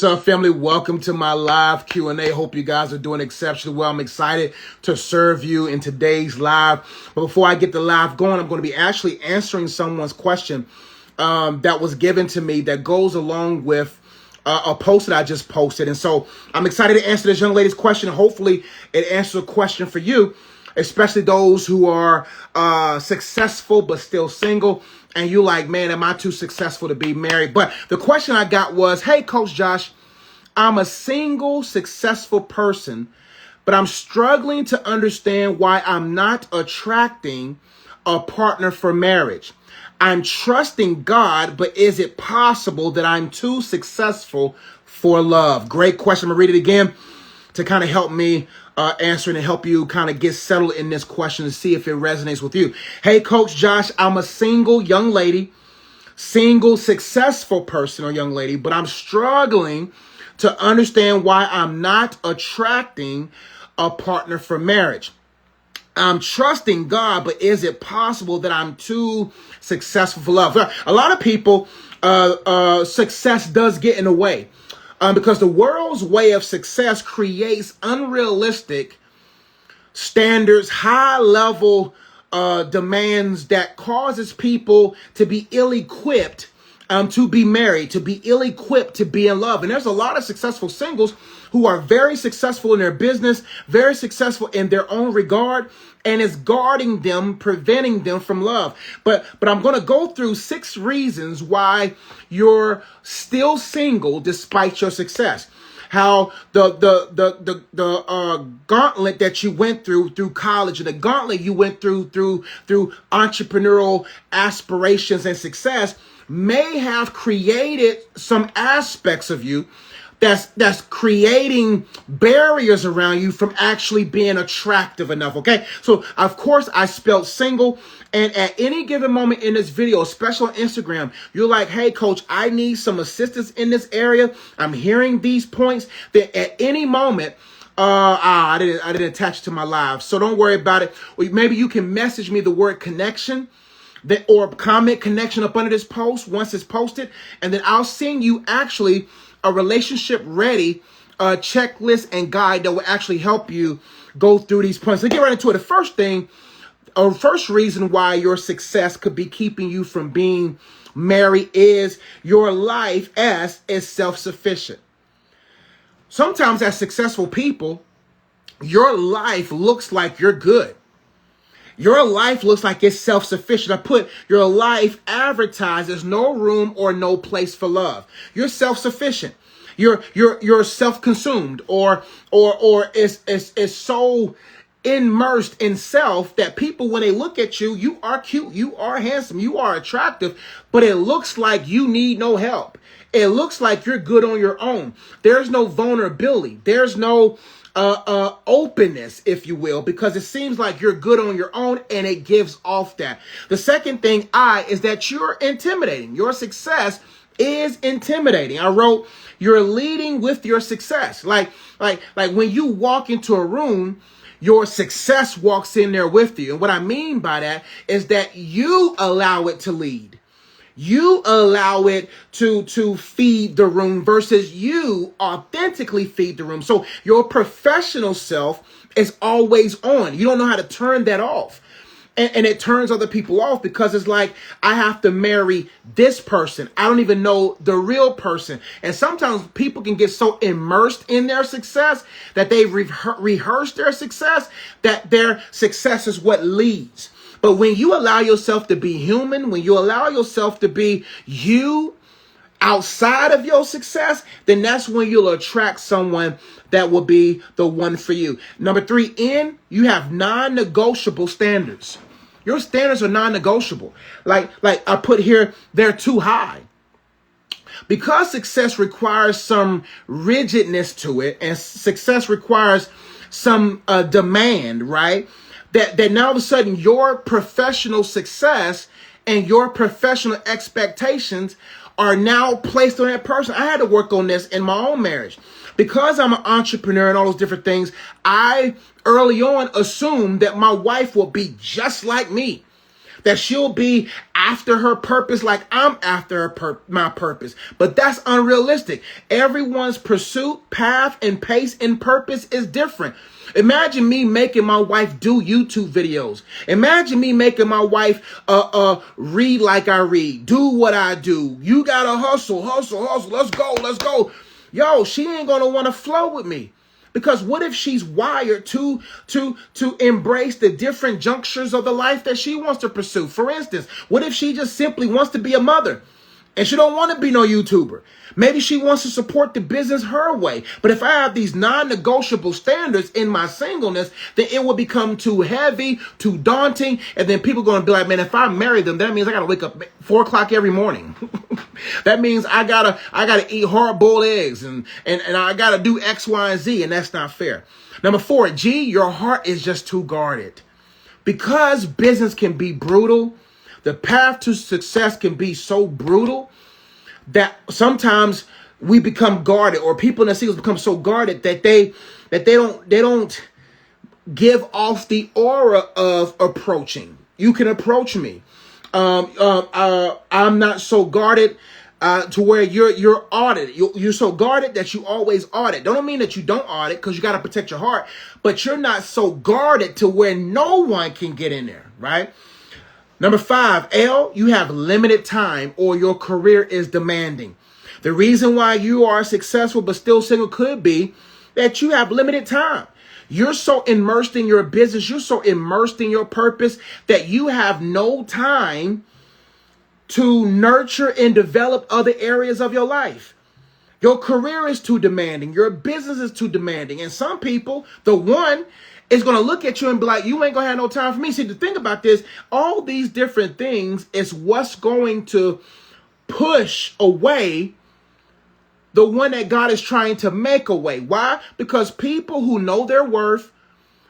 What's up, family? Welcome to my live Q&A. Hope you guys are doing exceptionally well. I'm excited to serve you in today's live. But before I get the live going, I'm going to be actually answering someone's question that was given to me that goes along with a post that I just posted. And so I'm excited to answer this young lady's question. Hopefully it answers a question for you, especially those who are successful but still single. And you like, man, am I too successful to be married? But the question I got was, hey, Coach Josh, I'm a single, successful person, but I'm struggling to understand why I'm not attracting a partner for marriage. I'm trusting God, but is it possible that I'm too successful for love? Great question. I'm going to read it again to kind of help me answer it and help you kind of get settled in this question and see if it resonates with you. Hey, Coach Josh, I'm a single young lady, single successful person or young lady, but I'm struggling to understand why I'm not attracting a partner for marriage. I'm trusting God, but is it possible that I'm too successful for love? A lot of people, success does get in the way. Because the world's way of success creates unrealistic standards, high-level demands that causes people to be ill-equipped to be married, to be ill-equipped to be in love. And there's a lot of successful singles who are very successful in their business, very successful in their own regard, and is guarding them, preventing them from love. But I'm going to go through 6 reasons why you're still single despite your success. How the gauntlet that you went through college, and the gauntlet you went through entrepreneurial aspirations and success may have created some aspects of you that's creating barriers around you from actually being attractive enough. Okay, so of course I spelled single, and at any given moment in this video, especially on Instagram, you're like, hey Coach, I need some assistance in this area. I'm hearing these points. That at any moment, I didn't attach it to my live, so don't worry about it. Or maybe you can message me the word connection or comment connection up under this post once it's posted, and then I'll send you actually a relationship ready checklist and guide that will actually help you go through these points. Let's get right into it. The first reason why your success could be keeping you from being married is your life is self-sufficient. Sometimes as successful people, your life looks like you're good. Your life looks like it's self-sufficient. I put your life advertised as no room or no place for love. You're self-sufficient. You're self-consumed or is so immersed in self that people, when they look at you, you are cute, you are handsome, you are attractive, but it looks like you need no help. It looks like you're good on your own. There's no vulnerability. There's no openness, if you will, because it seems like you're good on your own, and it gives off that. The second thing is that you're intimidating. Your success is intimidating. I wrote, you're leading with your success. Like when you walk into a room, your success walks in there with you. And what I mean by that is that you allow it to lead. You allow it to feed the room versus you authentically feed the room. So your professional self is always on. You don't know how to turn that off. And it turns other people off because it's like, I have to marry this person. I don't even know the real person. And sometimes people can get so immersed in their success that they rehearse their success, that their success is what leads. But when you allow yourself to be human, when you allow yourself to be you outside of your success, then that's when you'll attract someone that will be the one for you. Number 3, you have non-negotiable standards. Your standards are non-negotiable. Like I put here, they're too high. Because success requires some rigidness to it, and success requires some demand, right? That now all of a sudden your professional success and your professional expectations are now placed on that person. I had to work on this in my own marriage. Because I'm an entrepreneur and all those different things, I early on assumed that my wife would be just like me. that she'll be after her purpose like I'm after my purpose. But that's unrealistic. Everyone's pursuit, path, and pace and purpose is different. Imagine me making my wife do YouTube videos. Imagine me making my wife read like I read, do what I do. You gotta hustle. Let's go. Yo, she ain't gonna want to flow with me. Because what if she's wired to embrace the different junctures of the life that she wants to pursue? For instance, what if she just simply wants to be a mother and she don't want to be no YouTuber? Maybe she wants to support the business her way. But if I have these non-negotiable standards in my singleness, then it will become too heavy, too daunting. And then people are going to be like, man, if I marry them, that means I got to wake up 4 o'clock every morning. That means I gotta eat hard-boiled eggs and I gotta do X, Y, and Z, and that's not fair. Number 4, G, your heart is just too guarded. Because business can be brutal, the path to success can be so brutal that sometimes we become guarded, or people in the singles become so guarded that they don't give off the aura of approaching. You can approach me. I'm not so guarded to where you're audited. You're so guarded that you always audit. Don't mean that you don't audit, because you got to protect your heart, but you're not so guarded to where no one can get in there, right? Number 5, L, you have limited time, or your career is demanding. The reason why you are successful but still single could be that you have limited time. You're so immersed in your business, you're so immersed in your purpose that you have no time to nurture and develop other areas of your life. Your career is too demanding. Your business is too demanding. And some people, the one is going to look at you and be like, you ain't going to have no time for me. See, the thing about this, all these different things is what's going to push away the one that God is trying to make away. Why? Because people who know their worth,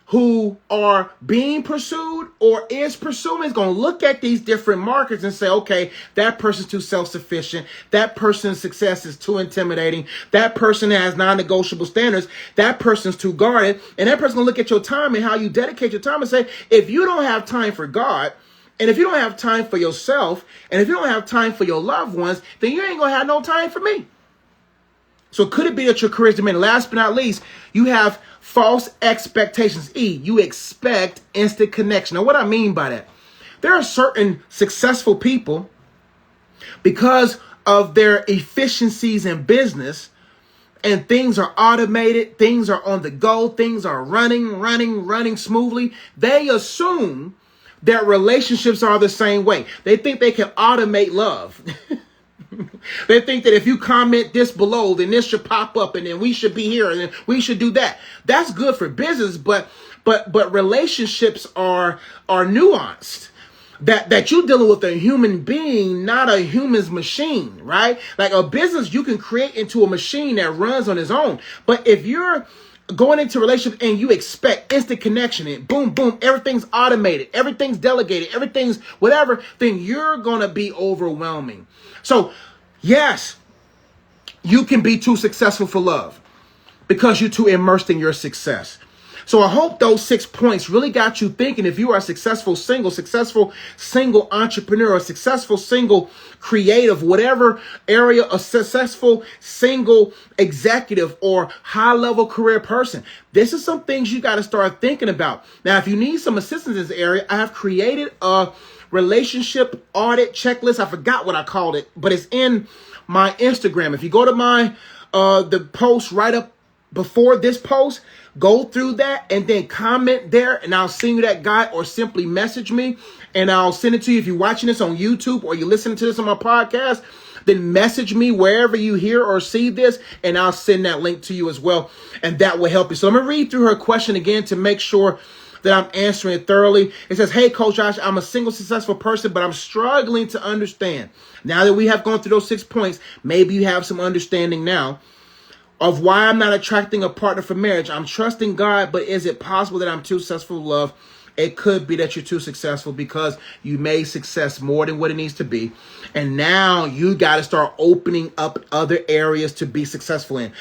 who are being pursued or is pursuing, is going to look at these different markers and say, okay, that person's too self-sufficient. That person's success is too intimidating. That person has non-negotiable standards. That person's too guarded. And that person's going to look at your time and how you dedicate your time and say, if you don't have time for God, and if you don't have time for yourself, and if you don't have time for your loved ones, then you ain't going to have no time for me. So could it be that your career is demanding? Last but not least, you have false expectations. E, you expect instant connection. Now, what I mean by that, there are certain successful people, because of their efficiencies in business, and things are automated, things are on the go, things are running smoothly, they assume that relationships are the same way. They think they can automate love. They think that if you comment this below, then this should pop up, and then we should be here, and then we should do that. That's good for business, but relationships are nuanced. That you're dealing with a human being, not a human's machine, right? Like a business you can create into a machine that runs on its own. But if you're going into a relationship and you expect instant connection and boom, everything's automated, everything's delegated, everything's whatever, then you're going to be overwhelming. So yes, you can be too successful for love because you're too immersed in your success. So I hope those 6 points really got you thinking. If you are a successful single entrepreneur, a successful single creative, whatever area, a successful single executive or high-level career person, this is some things you got to start thinking about. Now, if you need some assistance in this area, I have created a relationship audit checklist. I forgot what I called it, but it's in my Instagram. If you go to my the post right up before this post, go through that and then comment there, and I'll send you that guide, or simply message me and I'll send it to you. If you're watching this on YouTube or you're listening to this on my podcast, then message me wherever you hear or see this, and I'll send that link to you as well, and that will help you. So I'm going to read through her question again to make sure that I'm answering it thoroughly. It says, hey, Coach Josh, I'm a single successful person, but I'm struggling to understand. Now that we have gone through those 6 points, maybe you have some understanding now of why I'm not attracting a partner for marriage. I'm trusting God, but is it possible that I'm too successful in love? It could be that you're too successful because you made success more than what it needs to be. And now you got to start opening up other areas to be successful in.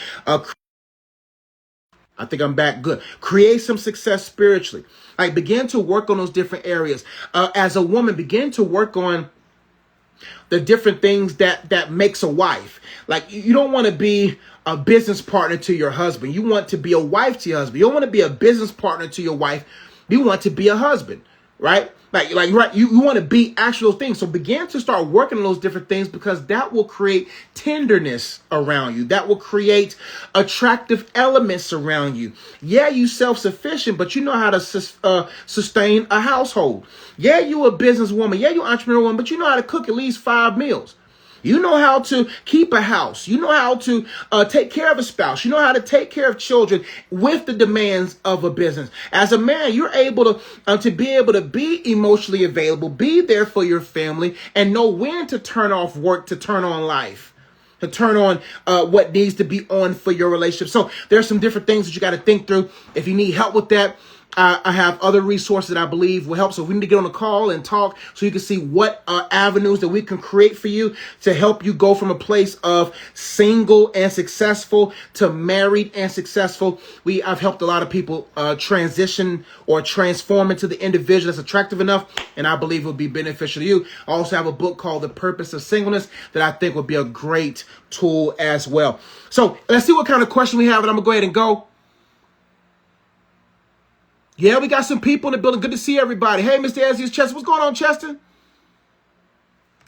I think I'm back. Good. Create some success spiritually. Like, begin to work on those different areas. As a woman, begin to work on the different things that makes a wife. Like, you don't want to be a business partner to your husband. You want to be a wife to your husband. You don't want to be a business partner to your wife. You want to be a husband, right? Right. You want to be actual things. So begin to start working on those different things, because that will create tenderness around you. That will create attractive elements around you. Yeah, you self-sufficient, but you know how to sustain a household. Yeah, you a businesswoman. Yeah, you entrepreneur woman, but you know how to cook at least 5 meals. You know how to keep a house. You know how to take care of a spouse. You know how to take care of children with the demands of a business. As a man, you're able to be emotionally available, be there for your family, and know when to turn off work to turn on life, to turn on what needs to be on for your relationship. So there's some different things that you got to think through. If you need help with that, I have other resources that I believe will help. So we need to get on a call and talk so you can see what avenues that we can create for you to help you go from a place of single and successful to married and successful. I've helped a lot of people transition or transform into the individual that's attractive enough, and I believe will be beneficial to you. I also have a book called The Purpose of Singleness that I think will be a great tool as well. So let's see what kind of question we have, and I'm going to go ahead and go. Yeah, we got some people in the building. Good to see everybody. Hey, Mr. Ezra's Chester. What's going on, Chester?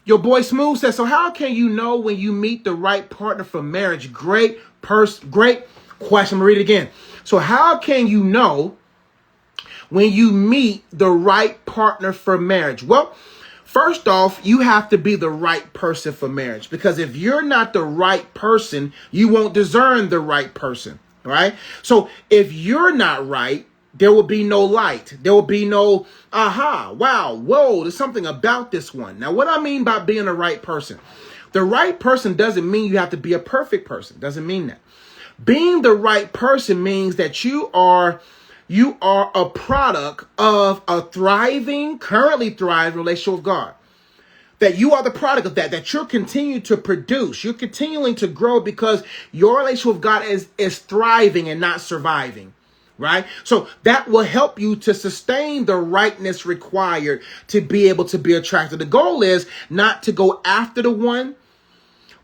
Your boy Smooth says, so how can you know when you meet the right partner for marriage? Great question. I'm going to read it again. So how can you know when you meet the right partner for marriage? Well, first off, you have to be the right person for marriage, because if you're not the right person, you won't discern the right person, right? So if you're not right, there will be no light. There will be no, aha, wow, whoa, there's something about this one. Now, what I mean by being the right person, the right person doesn't mean you have to be a perfect person. Doesn't mean that. Being the right person means that you are a product of a currently thriving relationship with God. That you are the product of that you're continuing to produce. You're continuing to grow because your relationship with God is thriving and not surviving. Right? So that will help you to sustain the rightness required to be able to be attracted. The goal is not to go after the one,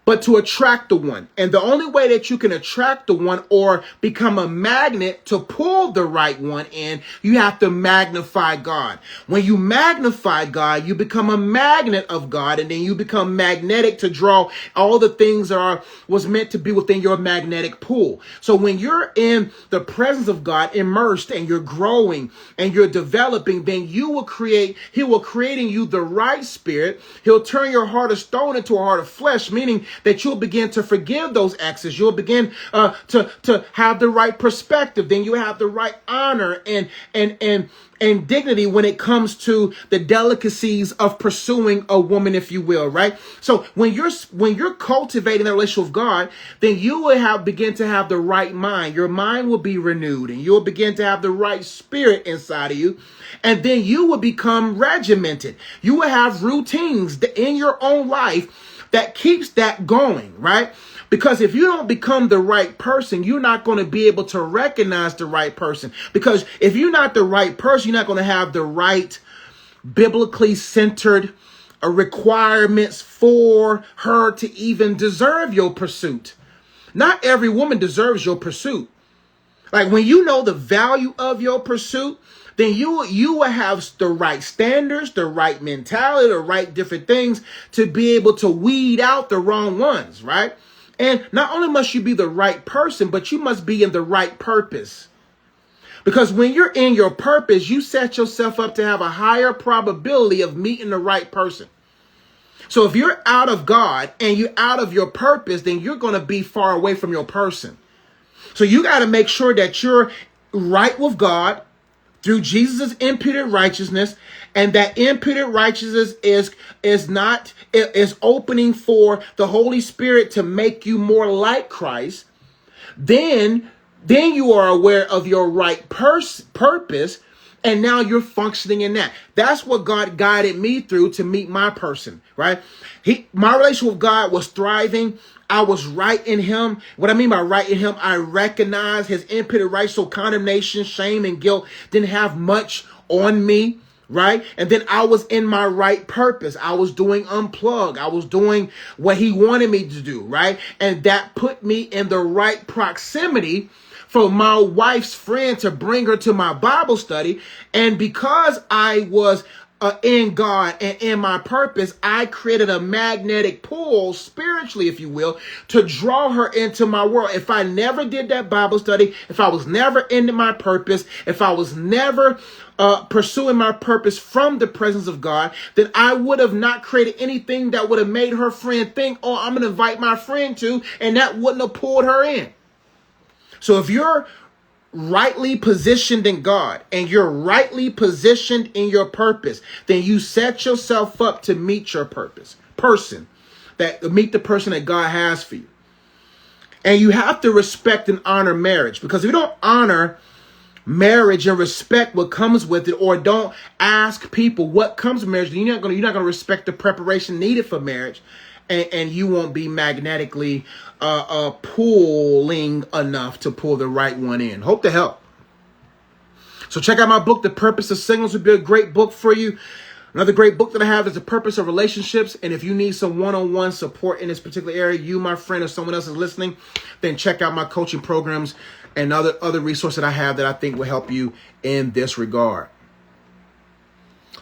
but to attract the one. And the only way that you can attract the one or become a magnet to pull the right one in, you have to magnify God. When you magnify God, you become a magnet of God, and then you become magnetic to draw all the things that was meant to be within your magnetic pull. So when you're in the presence of God, immersed, and you're growing and you're developing, then He will create in you the right spirit. He'll turn your heart of stone into a heart of flesh, meaning that you'll begin to forgive those exes. You'll begin to have the right perspective. Then you have the right honor and dignity when it comes to the delicacies of pursuing a woman, if you will, right? So when you're cultivating that relationship with God, then you will begin to have the right mind. Your mind will be renewed, and you'll begin to have the right spirit inside of you. And then you will become regimented. You will have routines in your own life that keeps that going, right? Because if you don't become the right person, you're not going to be able to recognize the right person. Because if you're not the right person, you're not going to have the right biblically centered requirements for her to even deserve your pursuit. Not every woman deserves your pursuit. Like, when you know the value of your pursuit, then you will have the right standards, the right mentality, the right different things to be able to weed out the wrong ones, right? And not only must you be the right person, but you must be in the right purpose. Because when you're in your purpose, you set yourself up to have a higher probability of meeting the right person. So if you're out of God and you're out of your purpose, then you're going to be far away from your person. So you got to make sure that you're right with God through Jesus' imputed righteousness, and that imputed righteousness is opening for the Holy Spirit to make you more like Christ. Then you are aware of your right purpose, And now you're functioning in that. That's what God guided me through to meet my person, right? My relationship with God was thriving. I was right in him. What I mean by right in him, I recognized his imputed right. So condemnation, shame, and guilt didn't have much on me, right? And then I was in my right purpose. I was doing unplug. I was doing what he wanted me to do, right? And that put me in the right proximity for my wife's friend to bring her to my Bible study. And because I was in God and in my purpose, I created a magnetic pull, spiritually, if you will, to draw her into my world. If I never did that Bible study, if I was never into my purpose, if I was never pursuing my purpose from the presence of God, then I would have not created anything that would have made her friend think, oh, I'm going to invite my friend to, and that wouldn't have pulled her in. So if you're rightly positioned in God and you're rightly positioned in your purpose, then you set yourself up to meet your meet the person that God has for you. And you have to respect and honor marriage, because if you don't honor marriage and respect what comes with it, or don't ask people what comes with marriage, then you're not going to respect the preparation needed for marriage. And you won't be magnetically pulling enough to pull the right one in. Hope to help. So check out my book, The Purpose of Singleness. Would be a great book for you. Another great book that I have is The Purpose of Relationships. And if you need some one-on-one support in this particular area, you, my friend, or someone else is listening, then check out my coaching programs and other resources that I have that I think will help you in this regard.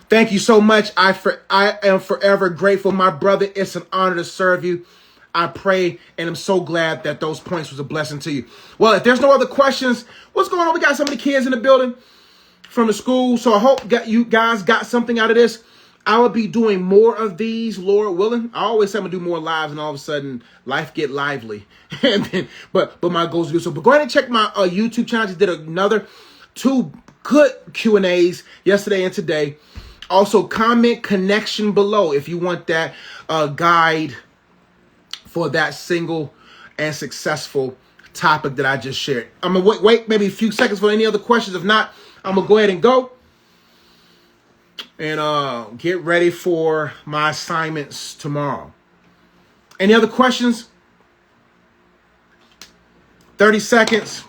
Thank you so much. I am forever grateful. My brother, it's an honor to serve you. I pray and I'm so glad that those points was a blessing to you. Well, if there's no other questions, what's going on? We got some of the kids in the building from the school. So I hope you guys got something out of this. I will be doing more of these, Lord willing. I always say I'm going to do more lives, and all of a sudden life get lively. but my goal is to do so. But go ahead and check my YouTube channel. I just did another 2 good Q&As yesterday and today. Also, comment connection below if you want that guide for that single and successful topic that I just shared. I'm going to wait maybe a few seconds for any other questions. If not, I'm going to go ahead and go and get ready for my assignments tomorrow. Any other questions? 30 seconds.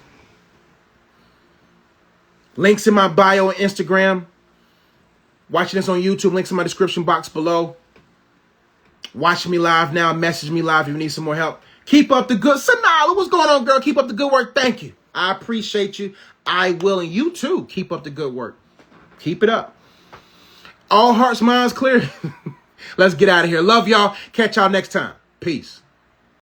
Links in my bio on Instagram. Watching this on YouTube, links in my description box below. Watching me live now, message me live if you need some more help. Keep up the good. Sanala, what's going on, girl? Keep up the good work. Thank you. I appreciate you. I will, and you too, keep up the good work. Keep it up. All hearts, minds clear. Let's get out of here. Love y'all. Catch y'all next time. Peace.